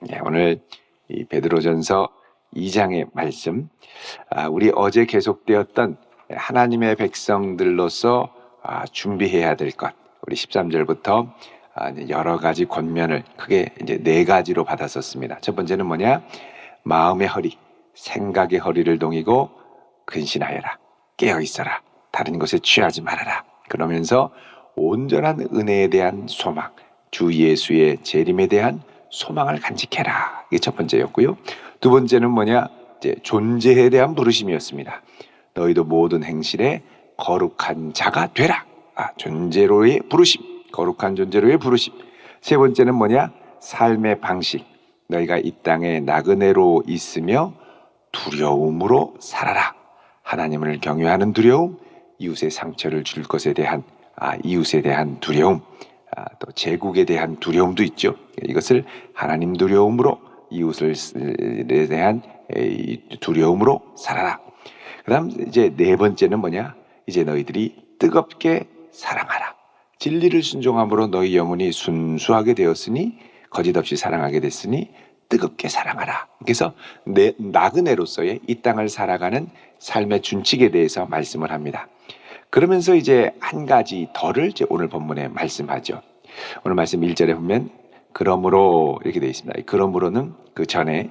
네, 오늘 이 베드로전서 2장의 말씀, 우리 어제 계속되었던 하나님의 백성들로서 준비해야 될 것, 우리 13절부터 여러 가지 권면을 크게 이제 4가지로 받았었습니다. 첫 번째는 뭐냐? 마음의 허리, 생각의 허리를 동이고 근신하여라, 깨어 있어라, 다른 것에 취하지 말아라. 그러면서 온전한 은혜에 대한 소망, 주 예수의 재림에 대한 소망을 간직해라. 이게 첫 번째였고요. 두 번째는 뭐냐? 이제 존재에 대한 부르심이었습니다. 너희도 모든 행실에 거룩한 자가 되라. 존재로의 부르심, 거룩한 존재로의 부르심. 세 번째는 뭐냐? 삶의 방식. 너희가 이 땅에 나그네로 있으며 두려움으로 살아라. 하나님을 경외하는 두려움, 이웃의 상처를 줄 것에 대한 이웃에 대한 두려움, 또 제국에 대한 두려움도 있죠. 이것을 하나님 두려움으로, 이웃에 대한 두려움으로 살아라. 그 다음 이제 4번째는 뭐냐? 이제 너희들이 뜨겁게 사랑하라. 진리를 순종함으로 너희 영혼이 순수하게 되었으니, 거짓없이 사랑하게 됐으니 뜨겁게 사랑하라. 그래서 나그네로서의 이 땅을 살아가는 삶의 준칙에 대해서 말씀을 합니다. 그러면서 이제 한 가지 더를 이제 오늘 본문에 말씀하죠. 오늘 말씀 1절에 보면 그러므로 이렇게 되어 있습니다. 그러므로는 그 전에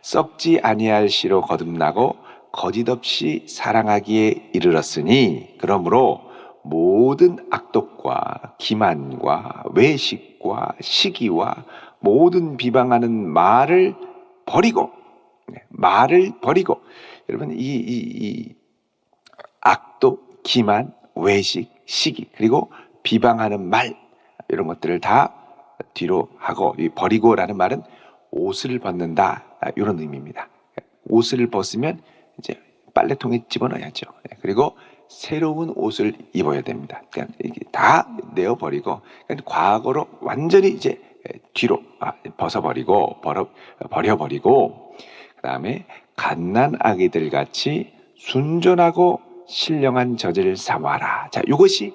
썩지 아니할 씨로 거듭나고 거짓없이 사랑하기에 이르렀으니, 그러므로 모든 악독과 기만과 외식과 시기와 모든 비방하는 말을 버리고, 여러분 이 악독, 기만, 외식, 시기, 그리고 비방하는 말, 이런 것들을 다 뒤로 하고, 이 버리고라는 말은 옷을 벗는다, 이런 의미입니다. 옷을 벗으면 이제 빨래통에 집어넣어야죠. 그리고 새로운 옷을 입어야 됩니다. 그러니까 이게 다 내어버리고, 그러니까 과거로 완전히 이제 뒤로 벗어버리고, 버려버리고, 그 다음에 갓난 아기들 같이 순전하고 신령한 젖을 삼아라. 자, 이것이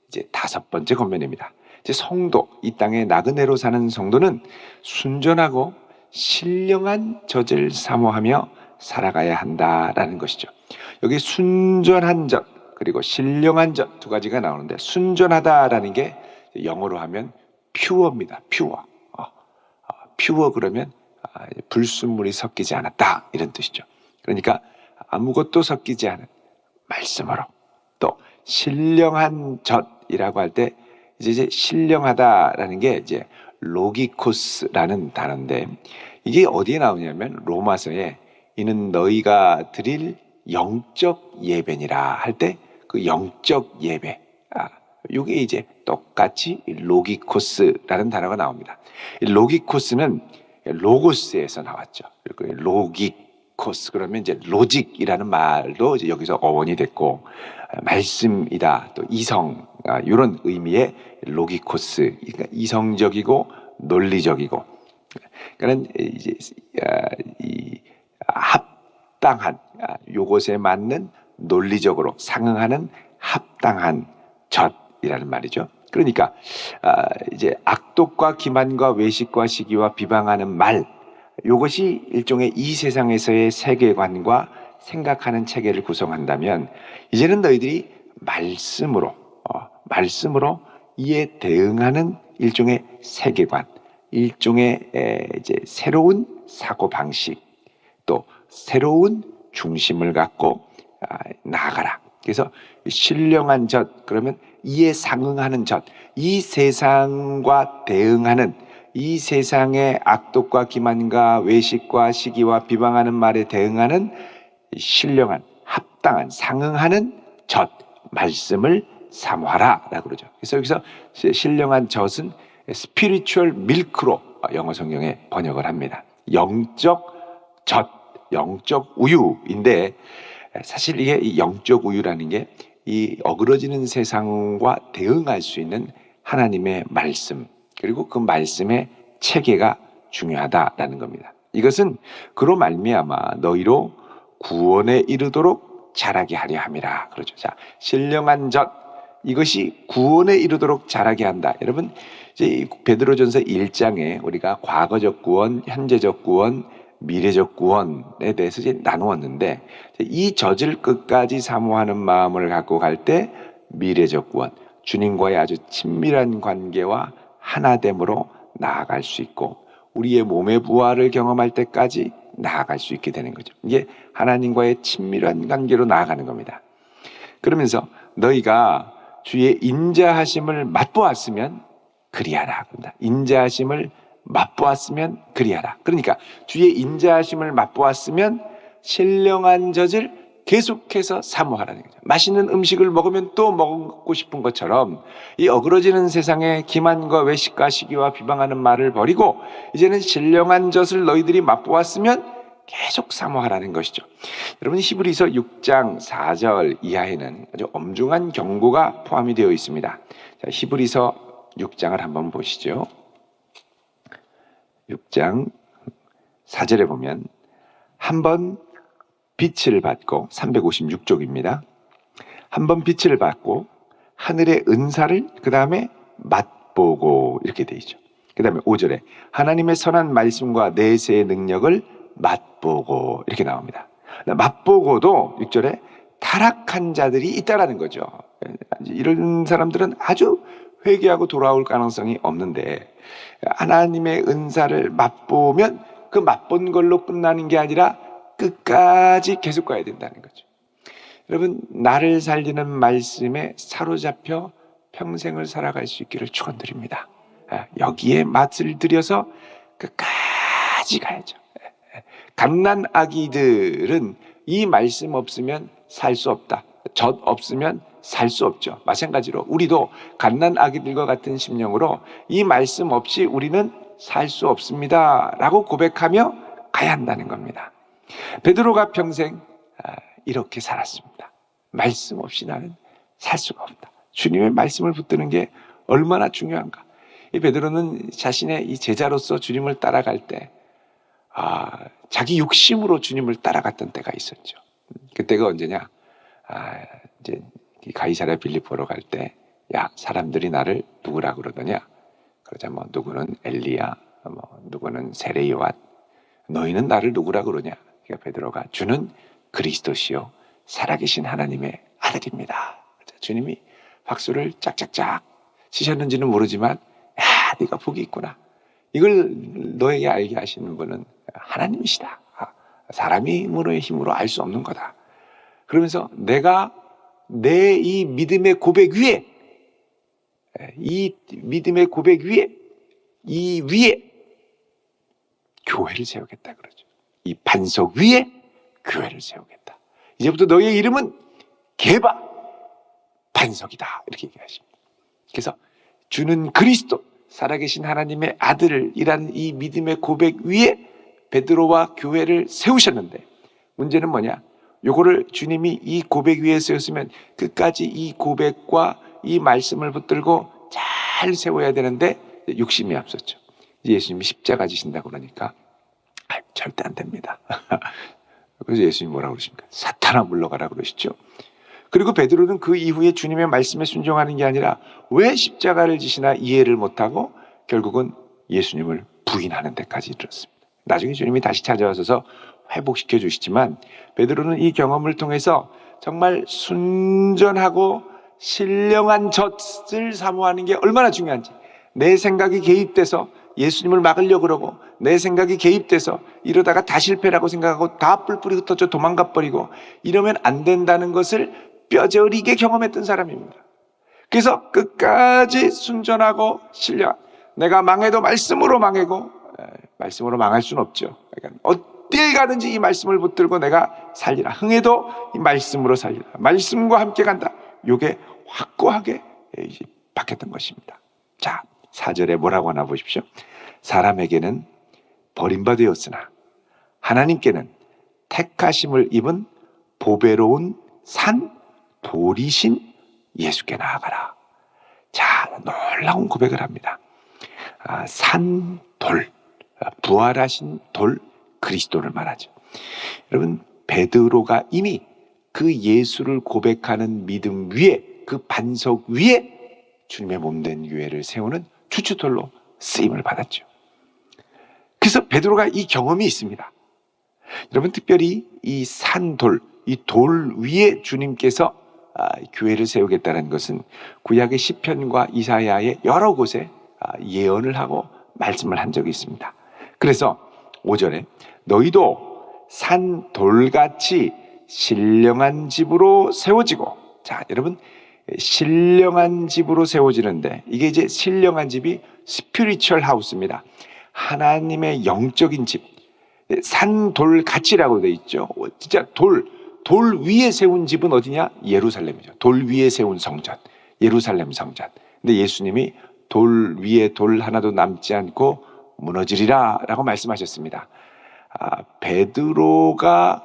이제 5번째 권면입니다. 이제 성도, 이 땅에 나그네로 사는 성도는 순전하고 신령한 젖을 사모하며 살아가야 한다라는 것이죠. 여기 순전한 젖, 그리고 신령한 젖, 2가지가 나오는데, 순전하다라는 게 영어로 하면 퓨어입니다. 퓨어. 퓨어 그러면 불순물이 섞이지 않았다, 이런 뜻이죠. 그러니까 아무것도 섞이지 않은 말씀으로. 또 신령한 젖이라고 할 때 이제 신령하다라는 게 이제 로기코스라는 단어인데, 이게 어디에 나오냐면 로마서에 이는 너희가 드릴 영적 예배니라 할 때 그 영적 예배, 이게 이제 똑같이 로기코스라는 단어가 나옵니다. 로기코스는 로고스에서 나왔죠. 로기코스 그러면 이제 로직이라는 말도 이제 여기서 어원이 됐고, 말씀이다, 또 이성, 이런 의미의 로기코스, 그러니까 이성적이고 논리적이고, 그러니까 이제 이 합당한, 요것에 맞는, 논리적으로 상응하는 합당한 젖이라는 말이죠. 그러니까 이제 악독과 기만과 외식과 시기와 비방하는 말, 이것이 일종의 이 세상에서의 세계관과 생각하는 체계를 구성한다면, 이제는 너희들이 말씀으로 이에 대응하는 일종의 세계관, 일종의 이제 새로운 사고 방식, 또 새로운 중심을 갖고 나아가라. 그래서 신령한 젖, 그러면 이에 상응하는 젖, 이 세상과 대응하는, 이 세상의 악독과 기만과 외식과 시기와 비방하는 말에 대응하는 신령한, 합당한, 상응하는 젖, 말씀을 사모하라라고 그러죠. 그래서 여기서 신령한 젖은 spiritual milk로 영어 성경에 번역을 합니다. 영적 젖, 영적 우유인데, 사실 이게 영적 우유라는 게 이 어그러지는 세상과 대응할 수 있는 하나님의 말씀, 그리고 그 말씀의 체계가 중요하다라는 겁니다. 이것은 그로 말미암아 너희로 구원에 이르도록 자라게 하려 함이라 그러죠. 자, 신령한 젖, 이것이 구원에 이르도록 자라게 한다. 여러분, 이제 이 베드로전서 1장에 우리가 과거적 구원, 현재적 구원, 미래적 구원에 대해서 이제 나누었는데, 이 젖을 끝까지 사모하는 마음을 갖고 갈 때 미래적 구원, 주님과의 아주 친밀한 관계와 하나됨으로 나아갈 수 있고, 우리의 몸의 부활을 경험할 때까지 나아갈 수 있게 되는 거죠. 이게 하나님과의 친밀한 관계로 나아가는 겁니다. 그러면서 너희가 주의 인자하심을 맛보았으면 그리하라. 인자하심을 맛보았으면 그리하라. 그러니까 주의 인자하심을 맛보았으면 신령한 젖을 계속해서 사모하라는 거죠. 맛있는 음식을 먹으면 또 먹고 싶은 것처럼 이 어그러지는 세상의 기만과 외식과 시기와 비방하는 말을 버리고 이제는 신령한 젖을 너희들이 맛보았으면 계속 사모하라는 것이죠. 여러분, 히브리서 6장 4절 이하에는 아주 엄중한 경고가 포함이 되어 있습니다. 자, 히브리서 6장을 한번 보시죠. 6장 4절에 보면 한번 빛을 받고, 356쪽입니다. 한번 빛을 받고 하늘의 은사를 그 다음에 맛보고, 이렇게 되어 있죠. 그 다음에 5절에 하나님의 선한 말씀과 내세의 능력을 맛보고, 이렇게 나옵니다. 맛보고도 6절에 타락한 자들이 있다라는 거죠. 이런 사람들은 아주 회개하고 돌아올 가능성이 없는데, 하나님의 은사를 맛보면 그 맛본 걸로 끝나는 게 아니라 끝까지 계속 가야 된다는 거죠. 여러분, 나를 살리는 말씀에 사로잡혀 평생을 살아갈 수 있기를 축원드립니다. 여기에 맛을 들여서 끝까지 가야죠. 갓난 아기들은 이 말씀 없으면 살 수 없다. 젖 없으면 살 수 없죠. 마찬가지로 우리도 갓난 아기들과 같은 심령으로 이 말씀 없이 우리는 살 수 없습니다 라고 고백하며 가야 한다는 겁니다. 베드로가 평생 이렇게 살았습니다. 말씀 없이 나는 살 수가 없다. 주님의 말씀을 붙드는 게 얼마나 중요한가. 이 베드로는 자신의 이 제자로서 주님을 따라갈 때 자기 욕심으로 주님을 따라갔던 때가 있었죠. 그때가 언제냐? 이제 가이사랴 빌립보로 갈 때, 야, 사람들이 나를 누구라 그러더냐? 그러자 뭐 누구는 엘리야, 뭐 누구는 세례 요한, 너희는 나를 누구라 그러냐? 그러니까 베드로가 주는 그리스도시요 살아계신 하나님의 아들입니다. 주님이 박수를 짝짝짝 치셨는지는 모르지만, 야, 네가 복이 있구나. 이걸 너에게 알게 하시는 분은 하나님이시다. 사람의 힘으로 알 수 없는 거다. 그러면서 내가 내 이 믿음의 고백 위에, 이 믿음의 고백 위에, 이 위에 교회를 세우겠다 그러죠. 이 반석 위에 교회를 세우겠다. 이제부터 너희의 이름은 게바 반석이다, 이렇게 얘기하십니다. 그래서 주는 그리스도 살아계신 하나님의 아들이라는 이 믿음의 고백 위에 베드로와 교회를 세우셨는데, 문제는 뭐냐? 요거를 주님이 이 고백 위에 세웠으면 끝까지 이 고백과 이 말씀을 붙들고 잘 세워야 되는데 욕심이 앞섰죠. 예수님이 십자가 지신다고 그러니까 절대 안 됩니다. 그래서 예수님이 뭐라고 그러십니까? 사탄아 물러가라 그러시죠. 그리고 베드로는 그 이후에 주님의 말씀에 순종하는 게 아니라 왜 십자가를 지시나 이해를 못하고 결국은 예수님을 부인하는 데까지 이르렀습니다. 나중에 주님이 다시 찾아와서 회복시켜 주시지만, 베드로는 이 경험을 통해서 정말 순전하고 신령한 젖을 사모하는 게 얼마나 중요한지, 내 생각이 개입돼서 예수님을 막으려고 그러고, 내 생각이 개입돼서 이러다가 다 실패라고 생각하고 다 뿔뿔이 흩어져 도망가 버리고 이러면 안 된다는 것을 뼈저리게 경험했던 사람입니다. 그래서 끝까지 순전하고 신령, 내가 망해도 말씀으로 망하고, 말씀으로 망할 수는 없죠. 그러니까 어딜 가든지 이 말씀을 붙들고 내가 살리라. 흥해도 이 말씀으로 살리라. 말씀과 함께 간다. 이게 확고하게 박혔던 것입니다. 자, 4절에 뭐라고 하나 보십시오. 사람에게는 버림받았으나 하나님께는 택하심을 입은 보배로운 산 돌이신 예수께 나아가라. 자, 놀라운 고백을 합니다. 산 돌, 부활하신 돌 그리스도를 말하죠. 여러분, 베드로가 이미 그 예수를 고백하는 믿음 위에, 그 반석 위에 주님의 몸된 교회를 세우는 주춧돌로 쓰임을 받았죠. 그래서 베드로가 이 경험이 있습니다. 여러분, 특별히 이 산돌, 이 돌 위에 주님께서 교회를 세우겠다는 것은 구약의 시편과 이사야의 여러 곳에 예언을 하고 말씀을 한 적이 있습니다. 그래서 5절에 너희도 산 돌같이 신령한 집으로 세워지고, 자, 여러분, 신령한 집으로 세워지는데 이게 이제 신령한 집이 스피리추얼 하우스입니다. 하나님의 영적인 집, 산돌같이라고 되어 있죠. 진짜 돌 위에 세운 집은 어디냐? 예루살렘이죠. 돌 위에 세운 성전, 예루살렘 성전. 근데 예수님이 돌 위에 돌 하나도 남지 않고 무너지리라 라고 말씀하셨습니다. 베드로가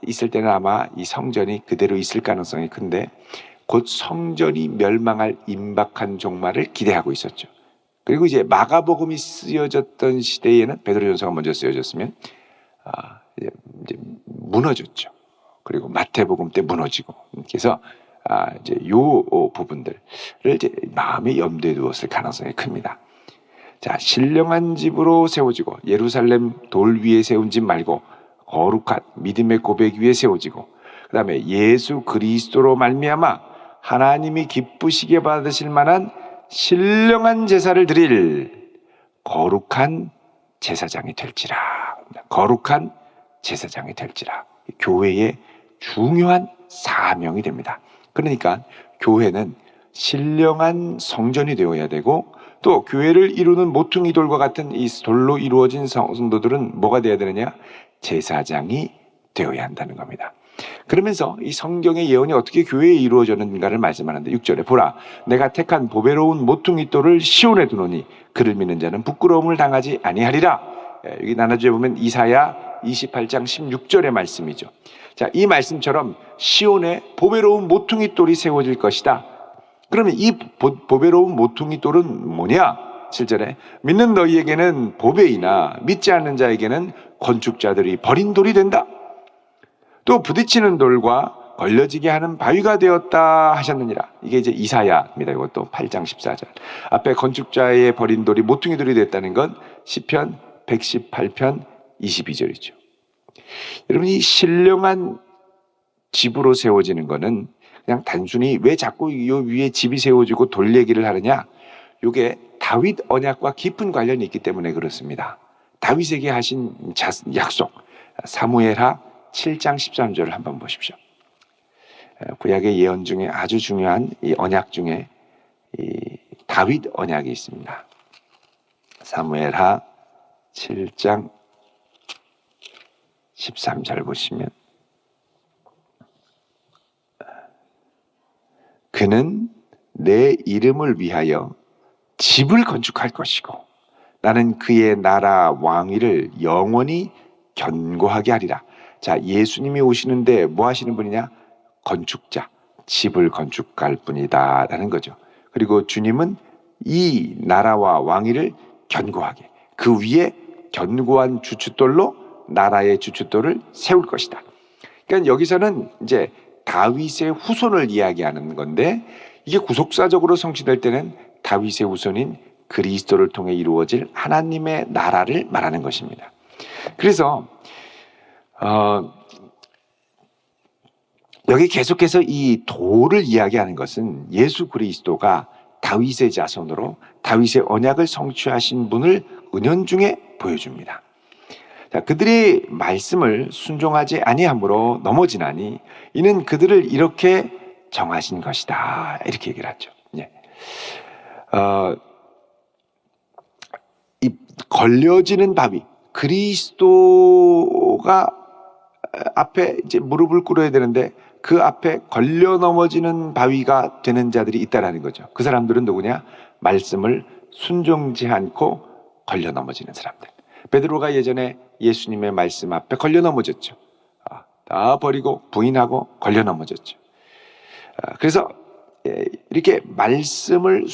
있을 때는 아마 이 성전이 그대로 있을 가능성이 큰데 곧 성전이 멸망할 임박한 종말을 기대하고 있었죠. 그리고 이제 마가복음이 쓰여졌던 시대에는 베드로전서가 먼저 쓰여졌으면 이제 무너졌죠. 그리고 마태복음 때 무너지고, 그래서 이제 요 부분들을 이제 마음의 염두에 두었을 가능성이 큽니다. 자, 신령한 집으로 세워지고, 예루살렘 돌 위에 세운 집 말고 거룩한 믿음의 고백 위에 세워지고, 그 다음에 예수 그리스도로 말미암아 하나님이 기쁘시게 받으실 만한 신령한 제사를 드릴 거룩한 제사장이 될지라. 거룩한 제사장이 될지라. 교회의 중요한 사명이 됩니다. 그러니까 교회는 신령한 성전이 되어야 되고, 또 교회를 이루는 모퉁이 돌과 같은 이 돌로 이루어진 성도들은 뭐가 되어야 되느냐? 제사장이 되어야 한다는 겁니다. 그러면서 이 성경의 예언이 어떻게 교회에 이루어졌는가를 말씀하는데 6절에 보라, 내가 택한 보배로운 모퉁이 돌을 시온에 두노니 그를 믿는 자는 부끄러움을 당하지 아니하리라. 여기 나눠주에 보면 이사야 28장 16절의 말씀이죠. 자, 이 말씀처럼 시온에 보배로운 모퉁이 돌이 세워질 것이다. 그러면 이 보배로운 모퉁이 돌은 뭐냐? 7절에 믿는 너희에게는 보배이나 믿지 않는 자에게는 건축자들이 버린 돌이 된다. 또 부딪히는 돌과 걸려지게 하는 바위가 되었다 하셨느니라. 이게 이제 이사야입니다. 이것도 8장 14절. 앞에 건축자의 버린 돌이 모퉁이 돌이 됐다는 건 시편 118편 22절이죠. 여러분, 이 신령한 집으로 세워지는 거는 그냥 단순히 왜 자꾸 이 위에 집이 세워지고 돌 얘기를 하느냐? 이게 다윗 언약과 깊은 관련이 있기 때문에 그렇습니다. 다윗에게 하신 약속, 사무엘하 7장 13절을 한번 보십시오. 구약의 예언 중에 아주 중요한 이 언약 중에 이 다윗 언약이 있습니다. 사무엘하 7장 13절 보시면, 그는 내 이름을 위하여 집을 건축할 것이고 나는 그의 나라 왕위를 영원히 견고하게 하리라. 자, 예수님이 오시는데 뭐 하시는 분이냐? 건축자, 집을 건축할 분이다 라는 거죠. 그리고 주님은 이 나라와 왕위를 견고하게, 그 위에 견고한 주춧돌로 나라의 주춧돌을 세울 것이다. 그러니까 여기서는 이제 다윗의 후손을 이야기하는 건데, 이게 구속사적으로 성취될 때는 다윗의 후손인 그리스도를 통해 이루어질 하나님의 나라를 말하는 것입니다. 그래서 여기 계속해서 이 돌을 이야기하는 것은 예수 그리스도가 다윗의 자손으로 다윗의 언약을 성취하신 분을 은연중에 보여줍니다. 자, 그들의 말씀을 순종하지 아니함으로 넘어지나니 이는 그들을 이렇게 정하신 것이다, 이렇게 얘기를 하죠. 예. 이 걸려지는 바위, 그리스도가 앞에 이제 무릎을 꿇어야 되는데 그 앞에 걸려 넘어지는 바위가 되는 자들이 있다라는 거죠. 그 사람들은 누구냐? 말씀을 순종지 않고 걸려 넘어지는 사람들. 베드로가 예전에 예수님의 말씀 앞에 걸려 넘어졌죠. 다 버리고 부인하고 걸려 넘어졌죠. 그래서 이렇게 말씀을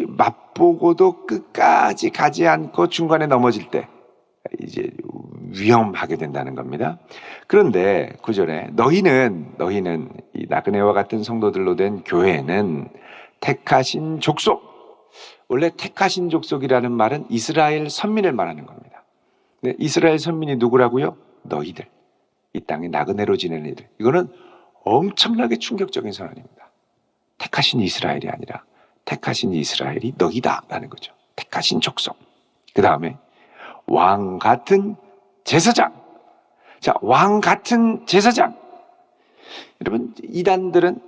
맛보고도 끝까지 가지 않고 중간에 넘어질 때 이제 위험하게 된다는 겁니다. 그런데 9절에 너희는 이 나그네와 같은 성도들로 된 교회는 택하신 족속, 원래 택하신 족속이라는 말은 이스라엘 선민을 말하는 겁니다. 네, 이스라엘 선민이 누구라고요? 너희들. 이 땅에 나그네로 지내는 이들. 이거는 엄청나게 충격적인 선언입니다. 택하신 이스라엘이 아니라 택하신 이스라엘이 너희다라는 거죠. 택하신 족속. 그 다음에 왕 같은 제사장. 자, 왕 같은 제사장. 여러분, 이단들은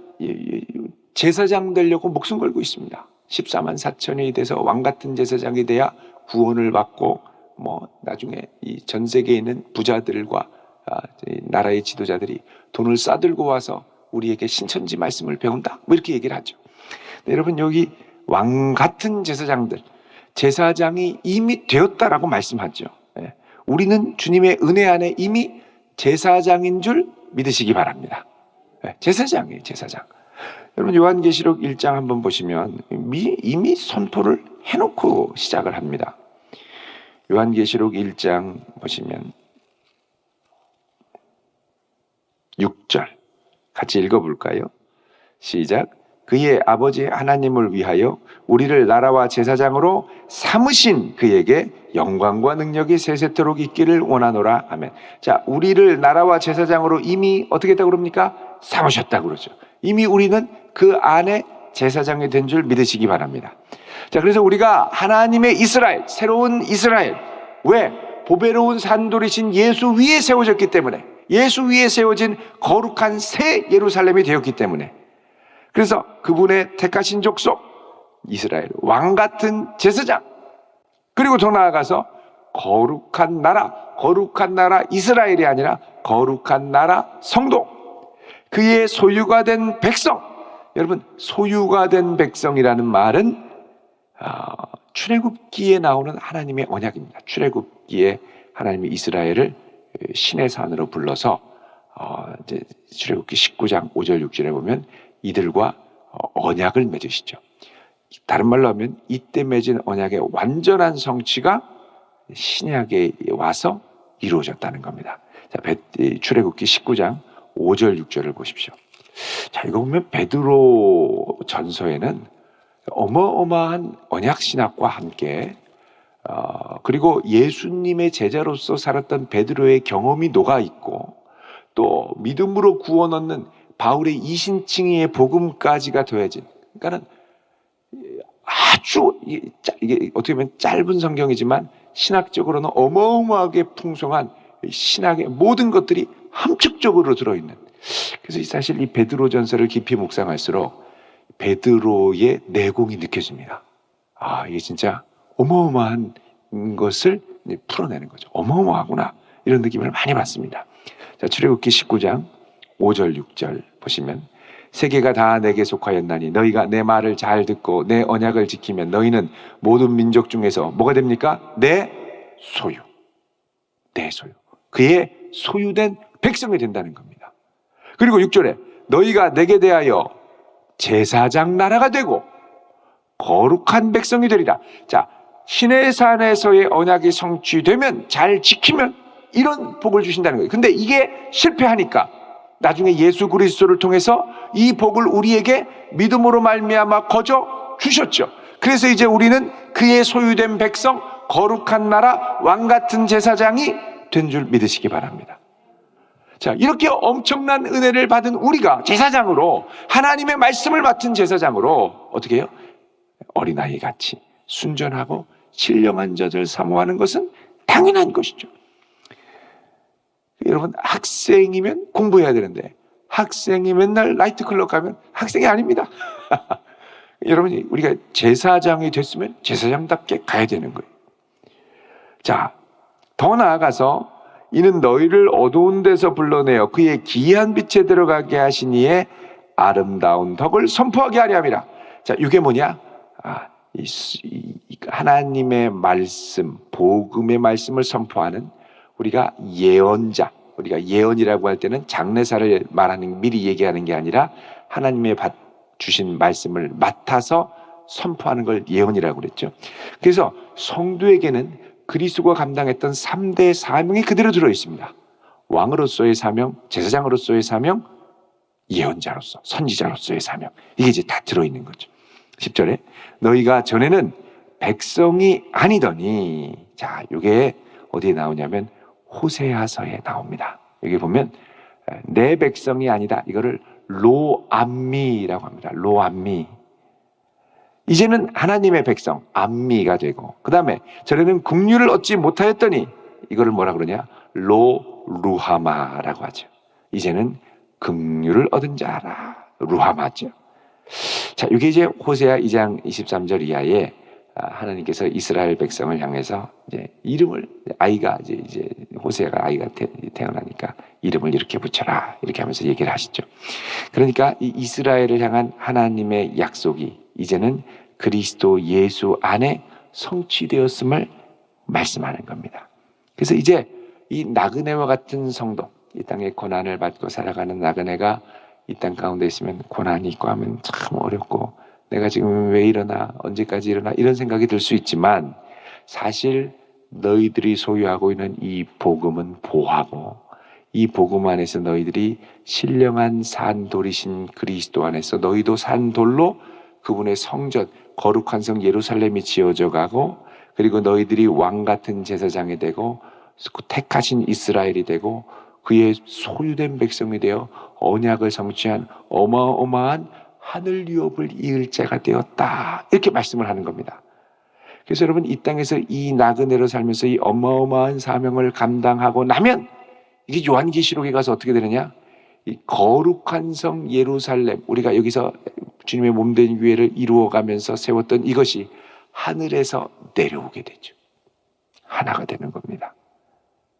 제사장 되려고 목숨 걸고 있습니다. 14만 4천이 돼서 왕 같은 제사장이 돼야 구원을 받고 나중에 이 전 세계에 있는 부자들과 나라의 지도자들이 돈을 싸들고 와서 우리에게 신천지 말씀을 배운다. 이렇게 얘기를 하죠. 네, 여러분, 여기 왕 같은 제사장들, 제사장이 이미 되었다라고 말씀하죠. 네, 우리는 주님의 은혜 안에 이미 제사장인 줄 믿으시기 바랍니다. 네, 제사장이에요, 제사장. 여러분, 요한계시록 1장 한번 보시면 이미 선포를 해놓고 시작을 합니다. 요한계시록 1장 보시면 6절 같이 읽어볼까요? 시작. 그의 아버지 하나님을 위하여 우리를 나라와 제사장으로 삼으신 그에게 영광과 능력이 세세토록 있기를 원하노라. 아멘. 자, 우리를 나라와 제사장으로 이미 어떻게 했다고 그럽니까? 삼으셨다고 그러죠. 이미 우리는 그 안에 제사장이 된 줄 믿으시기 바랍니다. 자, 그래서 우리가 하나님의 이스라엘, 새로운 이스라엘, 왜? 보배로운 산돌이신 예수 위에 세워졌기 때문에, 예수 위에 세워진 거룩한 새 예루살렘이 되었기 때문에, 그래서 그분의 택하신 족속 이스라엘, 왕 같은 제사장, 그리고 더 나아가서 거룩한 나라 이스라엘이 아니라 거룩한 나라 성도, 그의 소유가 된 백성. 여러분, 소유가 된 백성이라는 말은 출애굽기에 나오는 하나님의 언약입니다. 출애굽기에 하나님이 이스라엘을 신의 산으로 불러서 이제 출애굽기 19장 5절 6절에 보면 이들과 언약을 맺으시죠. 다른 말로 하면 이때 맺은 언약의 완전한 성취가 신약에 와서 이루어졌다는 겁니다. 자, 출애굽기 19장 5절 6절을 보십시오. 자, 이거 보면 베드로 전서에는 어마어마한 언약 신학과 함께 그리고 예수님의 제자로서 살았던 베드로의 경험이 녹아 있고, 또 믿음으로 구원 얻는 바울의 이신칭의의 복음까지가 더해진, 그러니까는 아주 이게 어떻게 보면 짧은 성경이지만 신학적으로는 어마어마하게 풍성한 신학의 모든 것들이 함축적으로 들어있는. 그래서 사실 이 베드로 전서를 깊이 묵상할수록 베드로의 내공이 느껴집니다. 이게 진짜 어마어마한 것을 풀어내는 거죠. 어마어마하구나, 이런 느낌을 많이 받습니다. 자, 출애굽기 19장 5절 6절 보시면, 세계가 다 내게 속하였나니 너희가 내 말을 잘 듣고 내 언약을 지키면 너희는 모든 민족 중에서 뭐가 됩니까? 내 소유. 그의 소유된 백성이 된다는 겁니다. 그리고 6절에 너희가 내게 대하여 제사장 나라가 되고 거룩한 백성이 되리라. 자, 신의 산에서의 언약이 성취되면, 잘 지키면 이런 복을 주신다는 거예요. 근데 이게 실패하니까 나중에 예수 그리스도를 통해서 이 복을 우리에게 믿음으로 말미암아 거저 주셨죠. 그래서 이제 우리는 그의 소유된 백성, 거룩한 나라, 왕 같은 제사장이 된 줄 믿으시기 바랍니다. 자, 이렇게 엄청난 은혜를 받은 우리가 제사장으로, 하나님의 말씀을 맡은 제사장으로 어떻게 해요? 어린아이 같이 순전하고 신령한 자들 사모하는 것은 당연한 것이죠. 여러분, 학생이면 공부해야 되는데 학생이 맨날 나이트클럽 가면 학생이 아닙니다. 여러분, 우리가 제사장이 됐으면 제사장답게 가야 되는 거예요. 자, 더 나아가서 이는 너희를 어두운 데서 불러내어 그의 기이한 빛에 들어가게 하신 이의 아름다운 덕을 선포하게 하려 함이라. 자, 이게 뭐냐? 하나님의 말씀, 복음의 말씀을 선포하는, 우리가 예언자, 우리가 예언이라고 할 때는 장래사를 말하는, 미리 얘기하는 게 아니라 하나님의 주신 말씀을 맡아서 선포하는 걸 예언이라고 그랬죠. 그래서 성도에게는 그리스도가 감당했던 3대 사명이 그대로 들어있습니다. 왕으로서의 사명, 제사장으로서의 사명, 예언자로서, 선지자로서의 사명. 이게 이제 다 들어있는 거죠. 10절에 너희가 전에는 백성이 아니더니, 자, 이게 어디에 나오냐면 호세아서에 나옵니다. 여기 보면 내 백성이 아니다, 이거를 로암미라고 합니다. 로암미. 이제는 하나님의 백성 암미가 되고, 그 다음에 전에는 긍휼을 얻지 못하였더니 이거를 뭐라 그러냐, 루하마라고 하죠. 이제는 긍휼을 얻은 자라, 루하마죠. 자, 이게 이제 호세아 2장 23절 이하에 하나님께서 이스라엘 백성을 향해서 이제 이름을, 아이가 이제 호세아가 아이가 태어나니까 이름을 이렇게 붙여라, 이렇게 하면서 얘기를 하시죠. 그러니까 이 이스라엘을 향한 하나님의 약속이 이제는 그리스도 예수 안에 성취되었음을 말씀하는 겁니다. 그래서 이제 이 나그네와 같은 성도, 이 땅에 고난을 받고 살아가는 나그네가 이 땅 가운데 있으면 고난이 있고 하면 참 어렵고, 내가 지금 왜 일어나, 언제까지 일어나, 이런 생각이 들 수 있지만, 사실 너희들이 소유하고 있는 이 복음은 보화고, 이 복음 안에서 너희들이 신령한 산돌이신 그리스도 안에서 너희도 산돌로 그분의 성전, 거룩한 성 예루살렘이 지어져 가고, 그리고 너희들이 왕 같은 제사장이 되고 택하신 이스라엘이 되고 그의 소유된 백성이 되어 언약을 성취한 어마어마한 하늘 유업을 이을 자가 되었다, 이렇게 말씀을 하는 겁니다. 그래서 여러분, 이 땅에서 이 나그네로 살면서 이 어마어마한 사명을 감당하고 나면 이게 요한계시록에 가서 어떻게 되느냐, 이 거룩한 성 예루살렘, 우리가 여기서 주님의 몸된 교회를 이루어가면서 세웠던 이것이 하늘에서 내려오게 되죠. 하나가 되는 겁니다.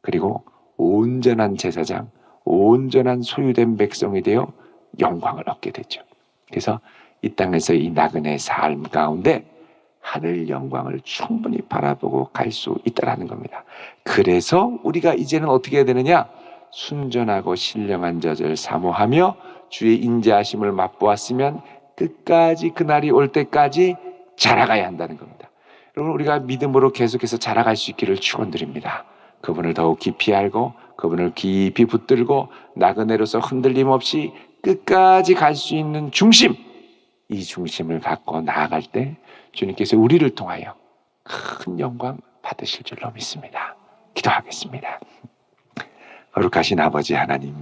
그리고 온전한 제사장, 온전한 소유된 백성이 되어 영광을 얻게 되죠. 그래서 이 땅에서 이 나그네의 삶 가운데 하늘 영광을 충분히 바라보고 갈 수 있다는 겁니다. 그래서 우리가 이제는 어떻게 해야 되느냐, 순전하고 신령한 젖을 사모하며 주의 인자하심을 맛보았으면 끝까지 그날이 올 때까지 자라가야 한다는 겁니다. 여러분, 우리가 믿음으로 계속해서 자라갈 수 있기를 축원드립니다. 그분을 더욱 깊이 알고 그분을 깊이 붙들고 나그네로서 흔들림 없이 끝까지 갈 수 있는 중심, 이 중심을 갖고 나아갈 때 주님께서 우리를 통하여 큰 영광 받으실 줄로 믿습니다. 기도하겠습니다. 거룩하신 아버지 하나님,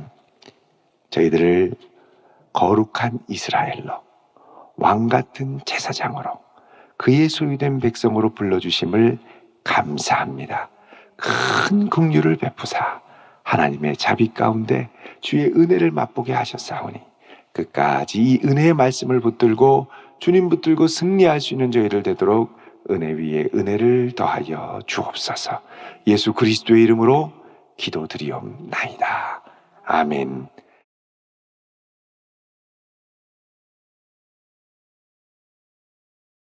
저희들을 거룩한 이스라엘로, 왕같은 제사장으로, 그의 소유된 백성으로 불러주심을 감사합니다. 큰 긍휼을 베푸사 하나님의 자비 가운데 주의 은혜를 맛보게 하셨사오니 끝까지 이 은혜의 말씀을 붙들고 주님 붙들고 승리할 수 있는 저희를 되도록 은혜 위에 은혜를 더하여 주옵소서. 예수 그리스도의 이름으로 기도드리옵나이다. 아멘.